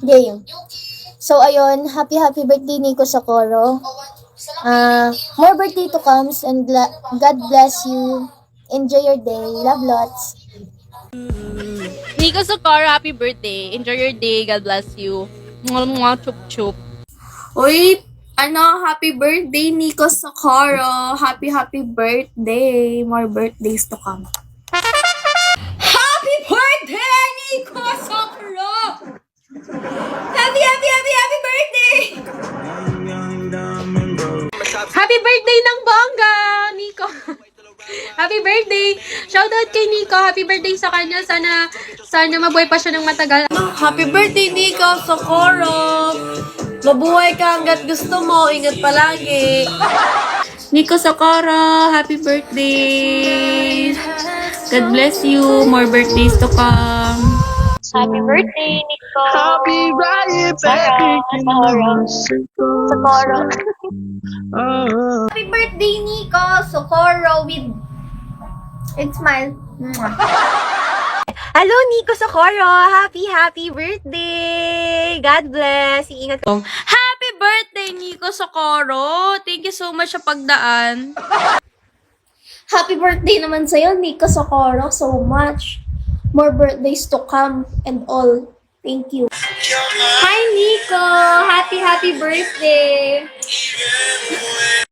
Game. So, ayun, happy birthday, Nico Socorro. More birthday to comes and God bless you. Enjoy your day. Love lots. Nico Socorro, happy birthday. Enjoy your day. God bless you. Mwah, chup chup. Uy, happy birthday, Nico Socorro. Happy birthday. More birthdays to come. Happy birthday, Nico Socorro! Happy birthday! Happy birthday ng bongga, Nico. Happy birthday. Shoutout kay Nico. Happy birthday sa kanya. Sana mabuhay pa siya ng matagal. Happy birthday, Nico Socorro! Mabuhay ka hanggat gusto mo. Ingat palagi. Nico Socorro, happy birthday! God bless you. More birthdays to come. Happy birthday, Nico. Happy birthday, Socorro. Happy birthday, Nico Socorro with smile. Hello, Nico Socorro! Happy birthday! God bless! Iingat ka. Happy birthday, Nico Socorro. Thank you so much sa pagdaan. Happy birthday naman sa'yo, Nico Socorro, so much. More birthdays to come and all. Thank you. Hi, Nico! Happy birthday!